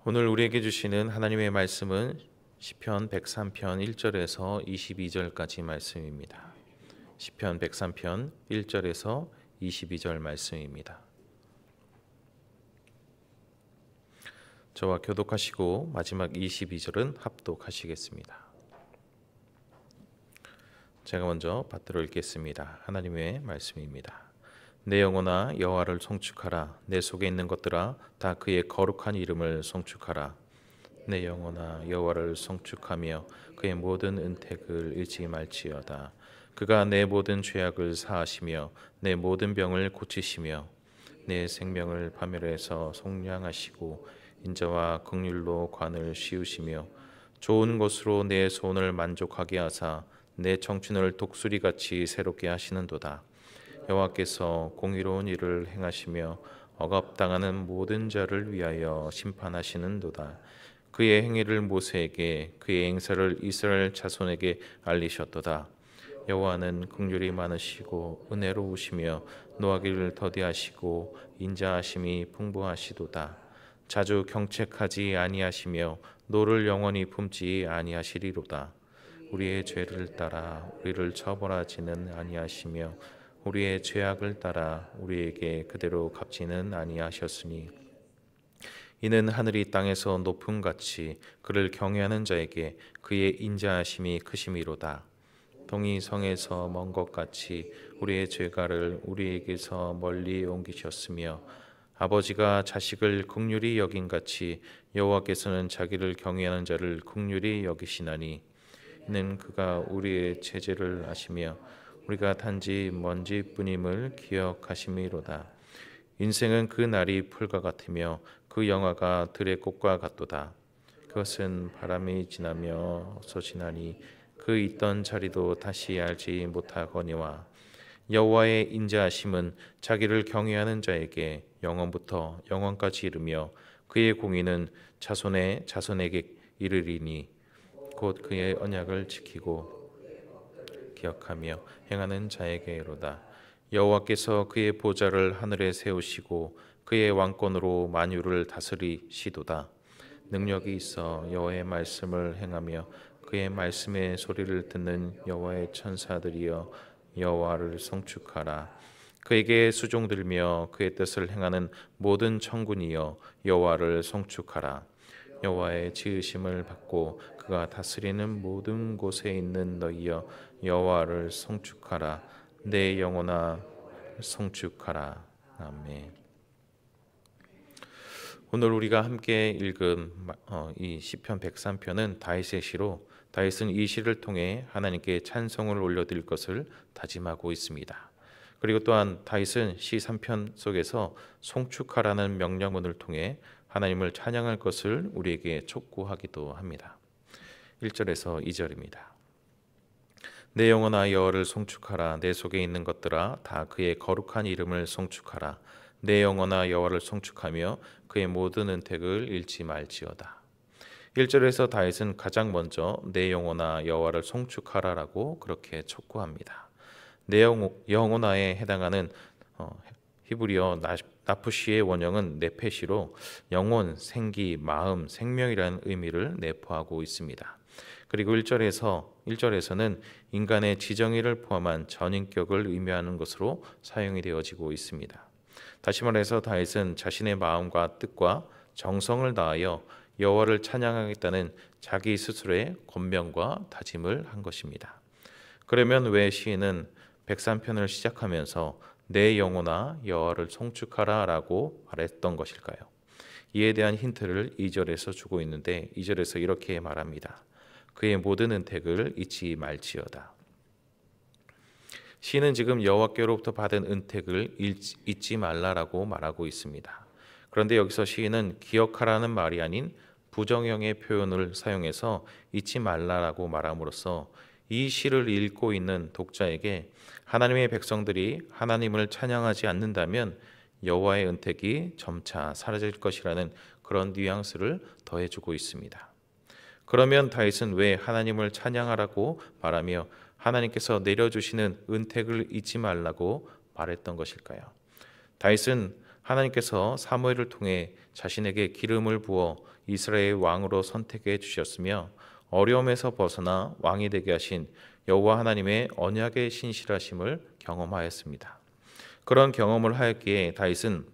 오늘 우리에게 주시는 하나님의 말씀은 시편 103편 1절에서 22절까지 말씀입니다. 시편 103편 1절에서 22절 말씀입니다. 저와 교독하시고 마지막 22절은 합독하시겠습니다. 제가 먼저 받들어 읽겠습니다. 하나님의 말씀입니다. 내 영혼아 여호와를 송축하라. 내 속에 있는 것들아 다 그의 거룩한 이름을 송축하라. 내 영혼아 여호와를 송축하며 그의 모든 은택을 잊지 말지어다. 그가 내 모든 죄악을 사하시며 내 모든 병을 고치시며 내 생명을 파멸해서 속량하시고 인자와 긍휼로 관을 씌우시며 좋은 것으로 내 소원을 만족하게 하사 내 청춘을 독수리같이 새롭게 하시는도다. 여호와께서 공의로운 일을 행하시며 억압당하는 모든 자를 위하여 심판하시는도다. 그의 행위를 모세에게 그의 행사를 이스라엘 자손에게 알리셨도다. 여호와는 긍휼이 많으시고 은혜로우시며 노하기를 더디하시고 인자하심이 풍부하시도다. 자주 경책하지 아니하시며 노를 영원히 품지 아니하시리로다. 우리의 죄를 따라 우리를 처벌하지는 아니하시며 우리의 죄악을 따라 우리에게 그대로 갚지는 아니하셨으니 이는 하늘이 땅에서 높음같이 그를 경외하는 자에게 그의 인자하심이 크심이로다. 동이 성에서 먼 것 같이 우리의 죄가를 우리에게서 멀리 옮기셨으며 아버지가 자식을 긍휼히 여긴 같이 여호와께서는 자기를 경외하는 자를 긍휼히 여기시나니 이는 그가 우리의 죄를 아시며 우리가 단지 먼지뿐임을 기억하심이로다. 인생은 그 날이 풀과 같으며 그 영화가 들의 꽃과 같도다. 그것은 바람이 지나며 어서 지나니 그 있던 자리도 다시 알지 못하거니와 여호와의 인자하심은 자기를 경외하는 자에게 영원부터 영원까지 이르며 그의 공의는 자손의 자손에게 이르리니 곧 그의 언약을 지키고 기억하며 행하는 자에게로다. 여호와께서 그의 보좌를 하늘에 세우시고 그의 왕권으로 만유를 다스리시도다. 능력이 있어 여호와의 말씀을 행하며 그의 말씀의 소리를 듣는 여호와의 천사들이여 여호와를 송축하라. 그에게 수종들며 그의 뜻을 행하는 모든 천군이여 여호와를 송축하라. 여호와의 지으심을 받고 그가 다스리는 모든 곳에 있는 너희여 여호와를 송축하라. 내 영혼아 송축하라. 아멘. 오늘 우리가 함께 읽은 이 시편 103편은 다윗의 시로 다윗은 이 시를 통해 하나님께 찬송을 올려드릴 것을 다짐하고 있습니다. 그리고 또한 다윗은 시 3편 속에서 송축하라는 명령문을 통해 하나님을 찬양할 것을 우리에게 촉구하기도 합니다. 1절에서 2절입니다. 내 영혼아 여호와를 송축하라. 내 속에 있는 것들아 다 그의 거룩한 이름을 송축하라. 내 영혼아 여호와를 송축하며 그의 모든 은택을 잃지 말지어다. 1절에서 다윗은 가장 먼저 내 영혼아 여호와를 송축하라라고 그렇게 촉구합니다. 내 영혼아에 해당하는 히브리어 나프시의 원형은 네페시로 영혼, 생기, 마음, 생명이라는 의미를 내포하고 있습니다. 그리고 1절에서는 인간의 지정의를 포함한 전인격을 의미하는 것으로 사용이 되어지고 있습니다. 다시 말해서 다윗은 자신의 마음과 뜻과 정성을 다하여 여호와를 찬양하겠다는 자기 스스로의 권면과 다짐을 한 것입니다. 그러면 왜 시인은 103편을 시작하면서 내 영혼아 여호와를 송축하라 라고 말했던 것일까요? 이에 대한 힌트를 2절에서 주고 있는데 2절에서 이렇게 말합니다. 그의 모든 은택을 잊지 말지어다. 시인은 지금 여호와께로부터 받은 은택을 잊지 말라라고 말하고 있습니다. 그런데 여기서 시인은 기억하라는 말이 아닌 부정형의 표현을 사용해서 잊지 말라라고 말함으로써 이 시를 읽고 있는 독자에게 하나님의 백성들이 하나님을 찬양하지 않는다면 여호와의 은택이 점차 사라질 것이라는 그런 뉘앙스를 더해주고 있습니다. 그러면 다윗은 왜 하나님을 찬양하라고 말하며 하나님께서 내려주시는 은택을 잊지 말라고 말했던 것일까요? 다윗은 하나님께서 사무엘을 통해 자신에게 기름을 부어 이스라엘 왕으로 선택해 주셨으며 어려움에서 벗어나 왕이 되게 하신 여호와 하나님의 언약의 신실하심을 경험하였습니다. 그런 경험을 하였기에 다윗은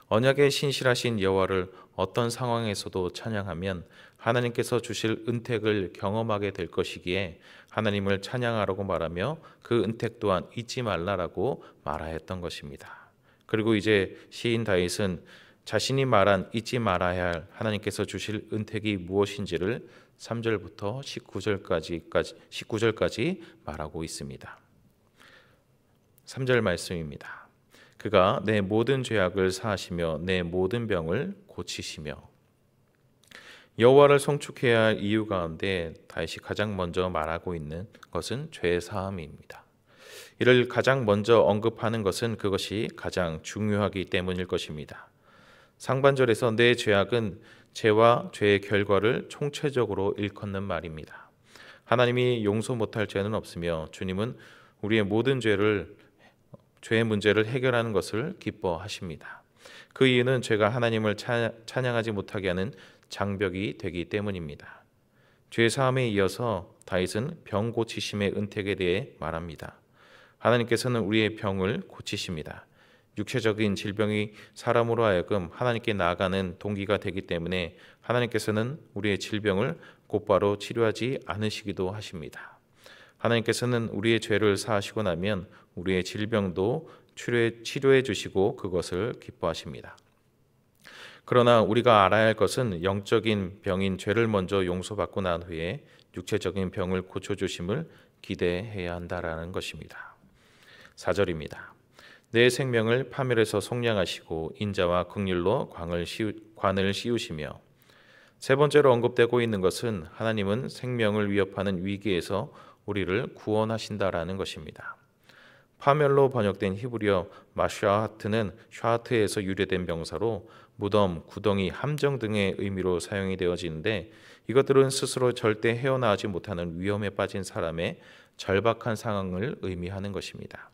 언약의 신실하신 여호와를 어떤 상황에서도 찬양하면 하나님께서 주실 은택을 경험하게 될 것이기에 하나님을 찬양하라고 말하며 그 은택 또한 잊지 말라라고 말하였던 것입니다. 그리고 이제 시인 다윗은 자신이 말한 잊지 말아야 할 하나님께서 주실 은택이 무엇인지를 3절부터 19절까지 말하고 있습니다. 3절 말씀입니다. 그가 내 모든 죄악을 사하시며 내 모든 병을 고치시며. 여호와를 송축해야 할 이유 가운데 다윗이 가장 먼저 말하고 있는 것은 죄 사함입니다. 이를 가장 먼저 언급하는 것은 그것이 가장 중요하기 때문일 것입니다. 상반절에서 내 죄악은 죄와 죄의 결과를 총체적으로 일컫는 말입니다. 하나님이 용서 못할 죄는 없으며 주님은 우리의 모든 죄의 문제를 해결하는 것을 기뻐하십니다. 그 이유는 죄가 하나님을 찬양하지 못하게 하는 장벽이 되기 때문입니다. 죄 사함에 이어서 다윗은 병 고치심의 은택에 대해 말합니다. 하나님께서는 우리의 병을 고치십니다. 육체적인 질병이 사람으로 하여금 하나님께 나아가는 동기가 되기 때문에 하나님께서는 우리의 질병을 곧바로 치료하지 않으시기도 하십니다. 하나님께서는 우리의 죄를 사하시고 나면 우리의 질병도 치료해 주시고 그것을 기뻐하십니다. 그러나 우리가 알아야 할 것은 영적인 병인 죄를 먼저 용서받고 난 후에 육체적인 병을 고쳐주심을 기대해야 한다라는 것입니다. 4절입니다. 내 생명을 파멸해서 속량하시고 인자와 긍휼로 관을 씌우시며. 세 번째로 언급되고 있는 것은 하나님은 생명을 위협하는 위기에서 우리를 구원하신다라는 것입니다. 파멸로 번역된 히브리어 마샤하트는 샤하트에서 유래된 명사로 무덤, 구덩이, 함정 등의 의미로 사용이 되어지는데 이것들은 스스로 절대 헤어나오지 못하는 위험에 빠진 사람의 절박한 상황을 의미하는 것입니다.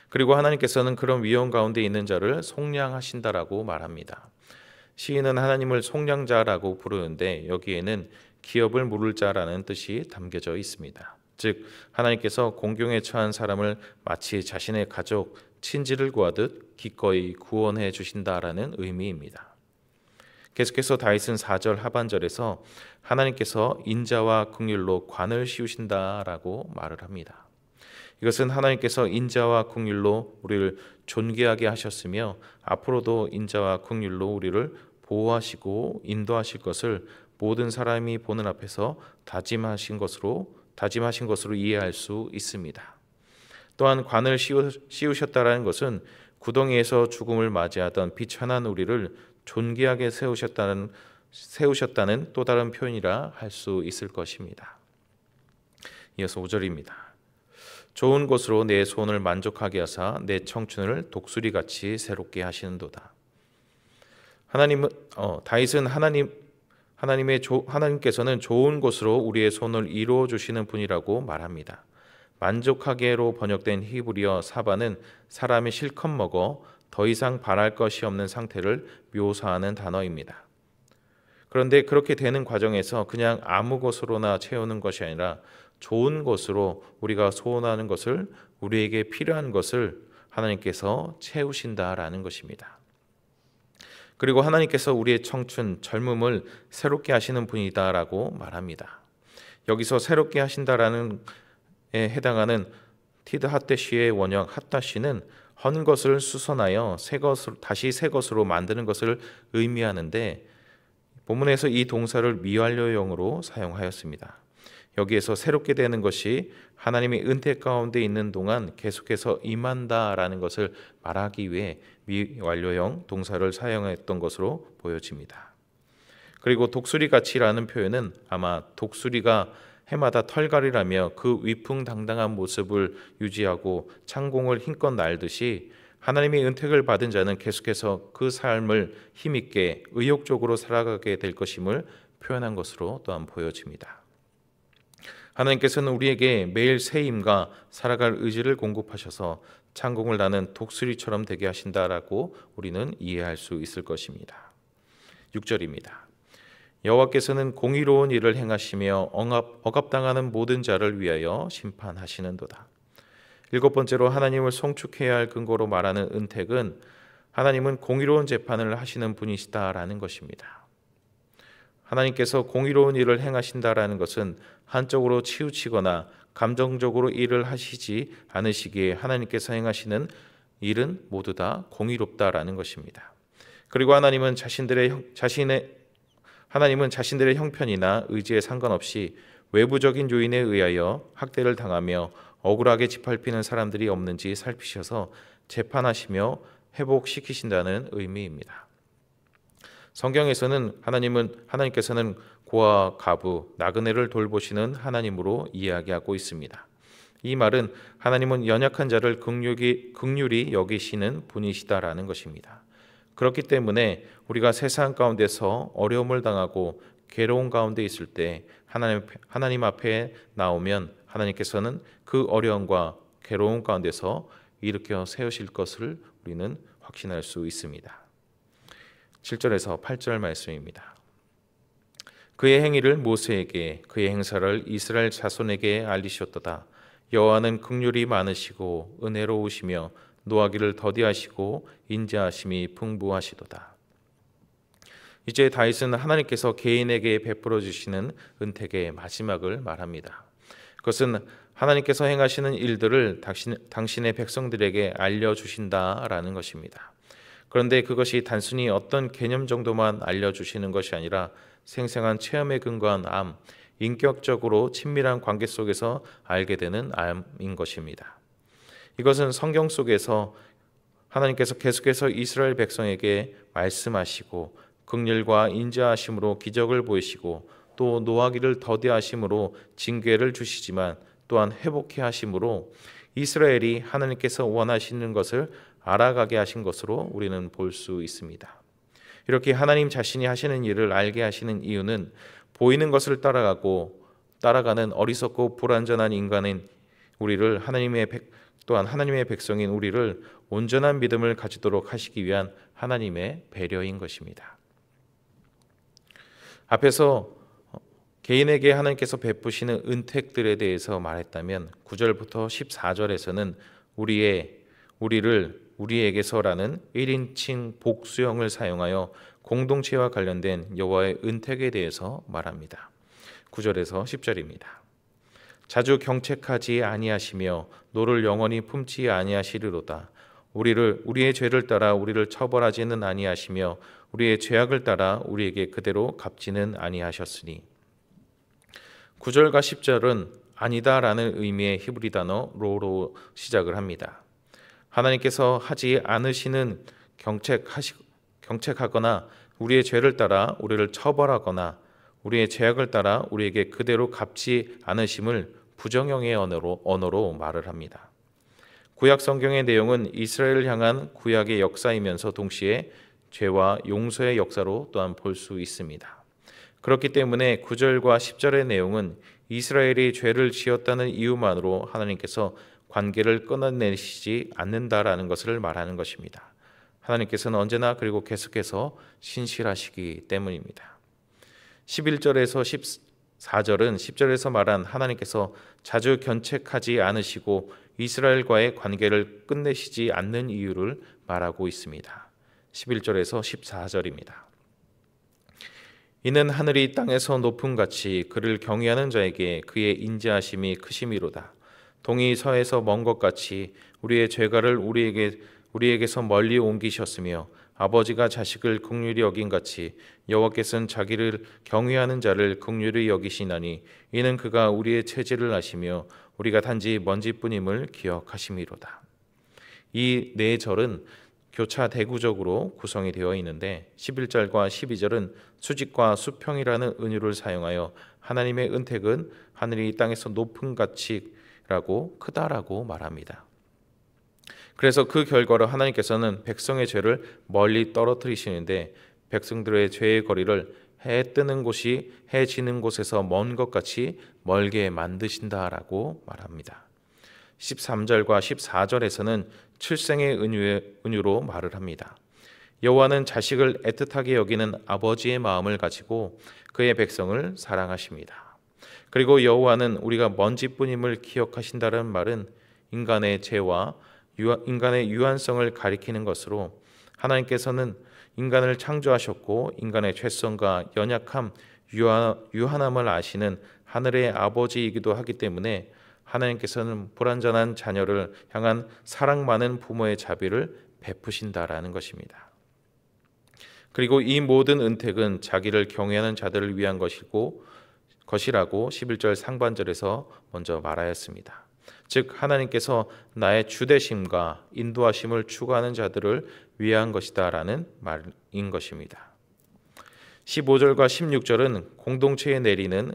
그리고 하나님께서는 그런 위험 가운데 있는 자를 속량하신다라고 말합니다. 시인은 하나님을 속량자라고 부르는데 여기에는 기업을 물을 자라는 뜻이 담겨져 있습니다. 즉 하나님께서 공경에 처한 사람을 마치 자신의 가족, 친지를 구하듯 기꺼이 구원해 주신다라는 의미입니다. 계속해서 다윗은 4절 하반절에서 하나님께서 인자와 긍휼로 관을 씌우신다라고 말을 합니다. 이것은 하나님께서 인자와 긍휼로 우리를 존귀하게 하셨으며 앞으로도 인자와 긍휼로 우리를 보호하시고 인도하실 것을 모든 사람이 보는 앞에서 다짐하신 것으로 이해할 수 있습니다. 또한 관을 씌우셨다라는 것은 구덩이에서 죽음을 맞이하던 비천한 우리를 존귀하게 세우셨다는 또 다른 표현이라 할 수 있을 것입니다. 이어서 5절입니다. 좋은 것으로 내 소원을 만족하게 하사 내 청춘을 독수리같이 새롭게 하시는도다. 다윗은 하나님께서는 좋은 것으로 우리의 소원을 이루어 주시는 분이라고 말합니다. 만족하게로 번역된 히브리어 사바는 사람이 실컷 먹어 더 이상 바랄 것이 없는 상태를 묘사하는 단어입니다. 그런데 그렇게 되는 과정에서 그냥 아무 것으로나 채우는 것이 아니라 좋은 것으로 우리가 소원하는 것을, 우리에게 필요한 것을 하나님께서 채우신다라는 것입니다. 그리고 하나님께서 우리의 청춘, 젊음을 새롭게 하시는 분이다라고 말합니다. 여기서 새롭게 하신다라는 에 해당하는 티드하테시의 원형 핫다시는 헌 것을 수선하여 다시 새 것으로 만드는 것을 의미하는데 본문에서 이 동사를 미완료형으로 사용하였습니다. 여기에서 새롭게 되는 것이 하나님의 은택 가운데 있는 동안 계속해서 임한다라는 것을 말하기 위해 미완료형 동사를 사용했던 것으로 보여집니다. 그리고 독수리같이라는 표현은 아마 독수리가 해마다 털갈이라며 그 위풍당당한 모습을 유지하고 창공을 힘껏 날듯이 하나님의 은택을 받은 자는 계속해서 그 삶을 힘있게 의욕적으로 살아가게 될 것임을 표현한 것으로 또한 보여집니다. 하나님께서는 우리에게 매일 새 힘과 살아갈 의지를 공급하셔서 창공을 나는 독수리처럼 되게 하신다라고 우리는 이해할 수 있을 것입니다. 6절입니다. 여호와께서는 공의로운 일을 행하시며 억압당하는 모든 자를 위하여 심판하시는도다. 7번째로 하나님을 송축해야 할 근거로 말하는 은택은 하나님은 공의로운 재판을 하시는 분이시다라는 것입니다. 하나님께서 공의로운 일을 행하신다라는 것은 한쪽으로 치우치거나 감정적으로 일을 하시지 않으시기에 하나님께서 행하시는 일은 모두 다 공의롭다라는 것입니다. 그리고 하나님은 자신들의 형편이나 의지에 상관없이 외부적인 요인에 의하여 학대를 당하며 억울하게 짓밟히는 사람들이 없는지 살피셔서 재판하시며 회복시키신다는 의미입니다. 성경에서는 하나님께서는 고아, 과부, 나그네를 돌보시는 하나님으로 이야기하고 있습니다. 이 말은 하나님은 연약한 자를 긍휼히 여기시는 분이시다라는 것입니다. 그렇기 때문에 우리가 세상 가운데서 어려움을 당하고 괴로운 가운데 있을 때 하나님 앞에 나오면 하나님께서는 그 어려움과 괴로움 가운데서 일으켜 세우실 것을 우리는 확신할 수 있습니다. 7절에서 8절 말씀입니다. 그의 행위를 모세에게 그의 행사를 이스라엘 자손에게 알리셨도다. 여호와는 긍휼이 많으시고 은혜로우시며 노하기를 더디하시고 인자하심이 풍부하시도다. 이제 다윗은 하나님께서 개인에게 베풀어 주시는 은택의 마지막을 말합니다. 그것은 하나님께서 행하시는 일들을 당신의 백성들에게 알려주신다라는 것입니다. 그런데 그것이 단순히 어떤 개념 정도만 알려주시는 것이 아니라 생생한 체험에 근거한 암, 인격적으로 친밀한 관계 속에서 알게 되는 암인 것입니다. 이것은 성경 속에서 하나님께서 계속해서 이스라엘 백성에게 말씀하시고 긍휼과 인자하심으로 기적을 보이시고 또 노하기를 더디하심으로 징계를 주시지만 또한 회복해 하심으로 이스라엘이 하나님께서 원하시는 것을 알아가게 하신 것으로 우리는 볼 수 있습니다. 이렇게 하나님 자신이 하시는 일을 알게 하시는 이유는 보이는 것을 따라가는 어리석고 불완전한 인간인 우리를 또한 하나님의 백성인 우리를 온전한 믿음을 가지도록 하시기 위한 하나님의 배려인 것입니다. 앞에서 개인에게 하나님께서 베푸시는 은택들에 대해서 말했다면 9절부터 14절에서는 우리에게서라는 1인칭 복수형을 사용하여 공동체와 관련된 여호와의 은택에 대해서 말합니다. 9절에서 10절입니다. 자주 경책하지 아니하시며 노를 영원히 품지 아니하시리로다. 우리의 죄를 따라 우리를 처벌하지는 아니하시며 우리의 죄악을 따라 우리에게 그대로 갚지는 아니하셨으니. 9절과 10절은 아니다라는 의미의 히브리 단어 로로 시작을 합니다. 하나님께서 하지 않으시는 경책하거나 우리의 죄를 따라 우리를 처벌하거나 우리의 죄악을 따라 우리에게 그대로 갚지 않으심을 부정형의 언어로 말을 합니다. 구약 성경의 내용은 이스라엘을 향한 구약의 역사이면서 동시에 죄와 용서의 역사로 또한 볼 수 있습니다. 그렇기 때문에 9절과 10절의 내용은 이스라엘이 죄를 지었다는 이유만으로 하나님께서 관계를 끊어내시지 않는다라는 것을 말하는 것입니다. 하나님께서는 언제나 그리고 계속해서 신실하시기 때문입니다. 11절에서 14절은 10절에서 말한 하나님께서 자주 견책하지 않으시고 이스라엘과의 관계를 끝내시지 않는 이유를 말하고 있습니다. 11절에서 14절입니다. 이는 하늘이 땅에서 높음같이 그를 경외하는 자에게 그의 인자하심이 크심이로다. 동이 서에서 먼 것 같이 우리의 죄가를 우리에게서 멀리 옮기셨으며 아버지가 자식을 긍휼히 여긴 같이 여호와께서는 자기를 경외하는 자를 긍휼히 여기시나니 이는 그가 우리의 체질을 아시며 우리가 단지 먼지뿐임을 기억하심이로다. 이 네 절은 교차 대구적으로 구성이 되어 있는데 11절과 12절은 수직과 수평이라는 은유를 사용하여 하나님의 은택은 하늘이 땅에서 높은 같이라고 크다라고 말합니다. 그래서 그 결과로 하나님께서는 백성의 죄를 멀리 떨어뜨리시는데 백성들의 죄의 거리를 해 뜨는 곳이 해 지는 곳에서 먼 것 같이 멀게 만드신다라고 말합니다. 13절과 14절에서는 칠생의 은유로 말을 합니다. 여호와는 자식을 애틋하게 여기는 아버지의 마음을 가지고 그의 백성을 사랑하십니다. 그리고 여호와는 우리가 먼지뿐임을 기억하신다는 말은 인간의 죄와 인간의 유한성을 가리키는 것으로, 하나님께서는 인간을 창조하셨고 인간의 죄성과 연약함, 유한함을 아시는 하늘의 아버지이기도 하기 때문에 하나님께서는 불완전한 자녀를 향한 사랑 많은 부모의 자비를 베푸신다라는 것입니다. 그리고 이 모든 은택은 자기를 경외하는 자들을 위한 것이라고 11절 상반절에서 먼저 말하였습니다. 즉 하나님께서 나의 주대심과 인도하심을 추구하는 자들을 위한 것이다라는 말인 것입니다. 15절과 16절은 공동체에 내리는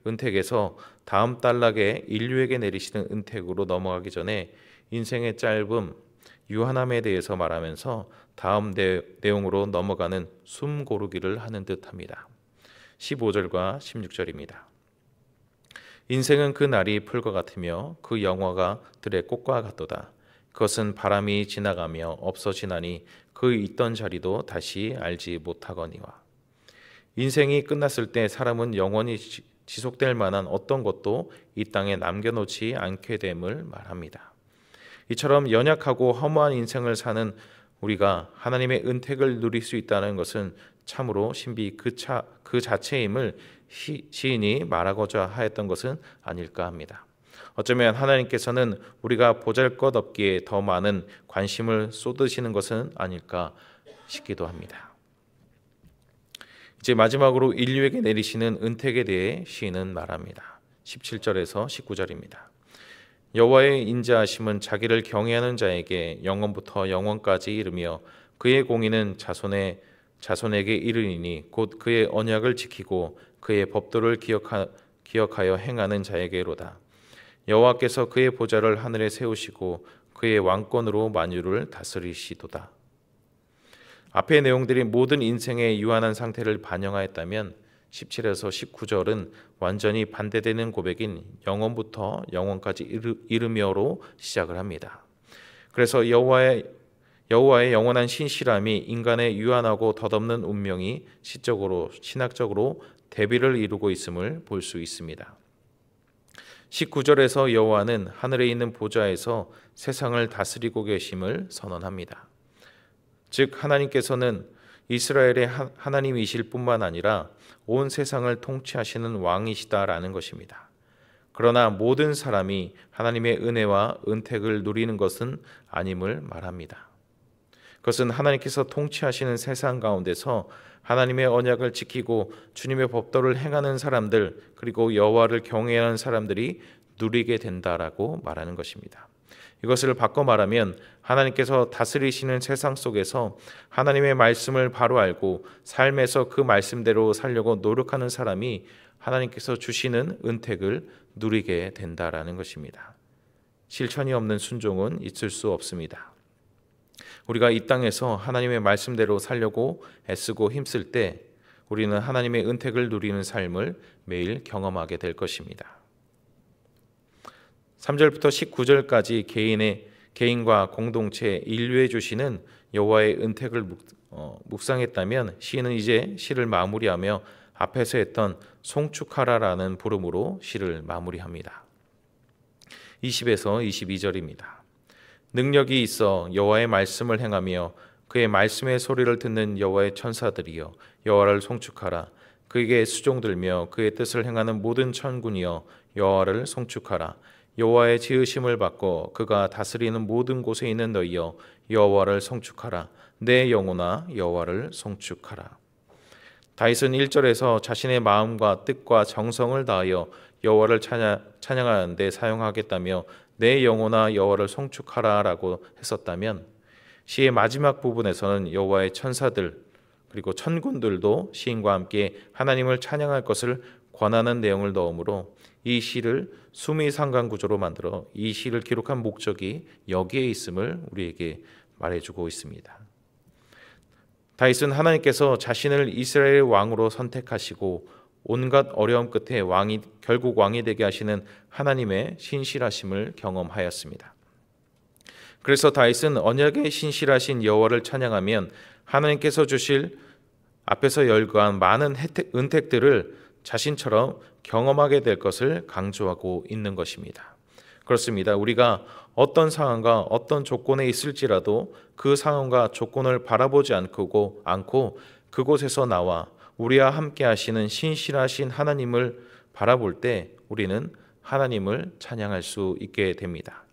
은택에서 다음 단락에 인류에게 내리시는 은택으로 넘어가기 전에 인생의 짧음, 유한함에 대해서 말하면서 다음 내용으로 넘어가는 숨 고르기를 하는 듯합니다. 15절과 16절입니다. 인생은 그 날이 풀과 같으며 그 영화가 들의 꽃과 같도다. 그것은 바람이 지나가며 없어지나니 그 있던 자리도 다시 알지 못하거니와. 인생이 끝났을 때 사람은 영원히 지속될 만한 어떤 것도 이 땅에 남겨놓지 않게 됨을 말합니다. 이처럼 연약하고 허무한 인생을 사는 우리가 하나님의 은택을 누릴 수 있다는 것은 참으로 신비 그 자체임을 시인이 말하고자 하였던 것은 아닐까 합니다. 어쩌면 하나님께서는 우리가 보잘것없기에 더 많은 관심을 쏟으시는 것은 아닐까 싶기도 합니다. 이제 마지막으로 인류에게 내리시는 은택에 대해 시인은 말합니다. 17절에서 19절입니다. 여호와의 인자하심은 자기를 경외하는 자에게 영원부터 영원까지 이르며 그의 공의는 자손에게 이르리니 곧 그의 언약을 지키고 그의 법도를 기억하여 행하는 자에게로다. 여호와께서 그의 보좌를 하늘에 세우시고 그의 왕권으로 만유를 다스리시도다. 앞의 내용들이 모든 인생의 유한한 상태를 반영하였다면 17에서 19절은 완전히 반대되는 고백인 영원부터 영원까지 이르며로 시작을 합니다. 그래서 여호와의 영원한 신실함이 인간의 유한하고 덧없는 운명이 시적으로 신학적으로 대비를 이루고 있음을 볼 수 있습니다. 19절에서 여호와는 하늘에 있는 보좌에서 세상을 다스리고 계심을 선언합니다. 즉 하나님께서는 이스라엘의 하나님이실 뿐만 아니라 온 세상을 통치하시는 왕이시다라는 것입니다. 그러나 모든 사람이 하나님의 은혜와 은택을 누리는 것은 아님을 말합니다. 그것은 하나님께서 통치하시는 세상 가운데서 하나님의 언약을 지키고 주님의 법도를 행하는 사람들, 그리고 여호와를 경외하는 사람들이 누리게 된다라고 말하는 것입니다. 이것을 바꿔 말하면 하나님께서 다스리시는 세상 속에서 하나님의 말씀을 바로 알고 삶에서 그 말씀대로 살려고 노력하는 사람이 하나님께서 주시는 은택을 누리게 된다라는 것입니다. 실천이 없는 순종은 있을 수 없습니다. 우리가 이 땅에서 하나님의 말씀대로 살려고 애쓰고 힘쓸 때 우리는 하나님의 은택을 누리는 삶을 매일 경험하게 될 것입니다. 3절부터 19절까지 개인과 공동체, 인류에 주시는 여호와의 은택을 묵상했다면 시인은 이제 시를 마무리하며 앞에서 했던 송축하라라는 부름으로 시를 마무리합니다. 20에서 22절입니다. 능력이 있어 여호와의 말씀을 행하며 그의 말씀의 소리를 듣는 여호와의 천사들이여 여호와를 송축하라. 그에게 수종들며 그의 뜻을 행하는 모든 천군이여 여호와를 송축하라. 여호와의 지으심을 받고 그가 다스리는 모든 곳에 있는 너희여 여호와를 송축하라. 내 영혼아 여호와를 송축하라. 다윗은 1절에서 자신의 마음과 뜻과 정성을 다하여 여호와를 찬양하는 데 사용하겠다며 내 영혼아 여호와를 송축하라라고 했었다면 시의 마지막 부분에서는 여호와의 천사들 그리고 천군들도 시인과 함께 하나님을 찬양할 것을 권하는 내용을 넣으므로 이 시를 수미상관 구조로 만들어 이 시를 기록한 목적이 여기에 있음을 우리에게 말해주고 있습니다. 다윗은 하나님께서 자신을 이스라엘의 왕으로 선택하시고 온갖 어려움 끝에 결국 왕이 되게 하시는 하나님의 신실하심을 경험하였습니다. 그래서 다윗은 언약의 신실하신 여호와를 찬양하면 하나님께서 주실 앞에서 열거한 많은 은택들을 자신처럼 경험하게 될 것을 강조하고 있는 것입니다. 그렇습니다. 우리가 어떤 상황과 어떤 조건에 있을지라도 그 상황과 조건을 바라보지 않고 그곳에서 나와 우리와 함께 하시는 신실하신 하나님을 바라볼 때 우리는 하나님을 찬양할 수 있게 됩니다.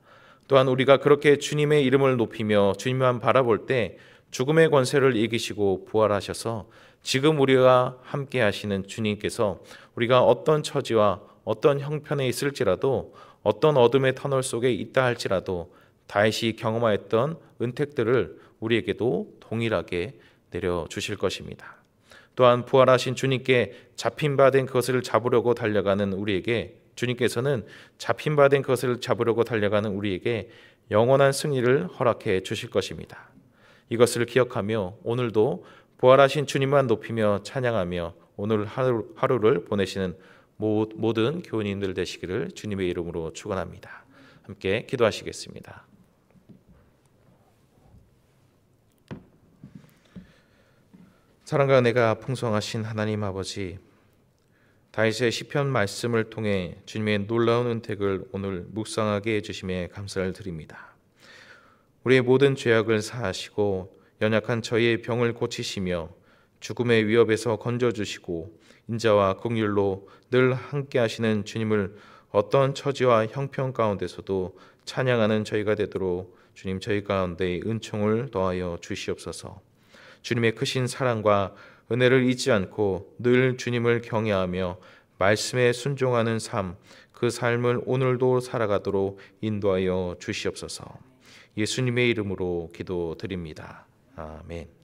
또한 우리가 그렇게 주님의 이름을 높이며 주님만 바라볼 때 죽음의 권세를 이기시고 부활하셔서 지금 우리와 함께 하시는 주님께서 우리가 어떤 처지와 어떤 형편에 있을지라도 어떤 어둠의 터널 속에 있다 할지라도 다윗이 경험하였던 은택들을 우리에게도 동일하게 내려주실 것입니다. 또한 부활하신 주님께 잡힌 바 된 그것을 잡으려고 달려가는 우리에게 주님께서는 잡힌 바 된 그것을 잡으려고 달려가는 우리에게 영원한 승리를 허락해 주실 것입니다. 이것을 기억하며 오늘도 부활하신 주님만 높이며 찬양하며 오늘 하루를 보내시는 모든 교우님들 되시기를 주님의 이름으로 축원합니다. 함께 기도하시겠습니다. 사랑과 은혜가 풍성하신 하나님 아버지, 다윗의 시편 말씀을 통해 주님의 놀라운 은택을 오늘 묵상하게 해주심에 감사를 드립니다. 우리의 모든 죄악을 사하시고 연약한 저희의 병을 고치시며 죽음의 위협에서 건져주시고 인자와 긍휼로 늘 함께 하시는 주님을 어떤 처지와 형편 가운데서도 찬양하는 저희가 되도록 주님 저희 가운데 은총을 더하여 주시옵소서. 주님의 크신 사랑과 은혜를 잊지 않고 늘 주님을 경외하며 말씀에 순종하는 삶, 그 삶을 오늘도 살아가도록 인도하여 주시옵소서. 예수님의 이름으로 기도드립니다. 아멘.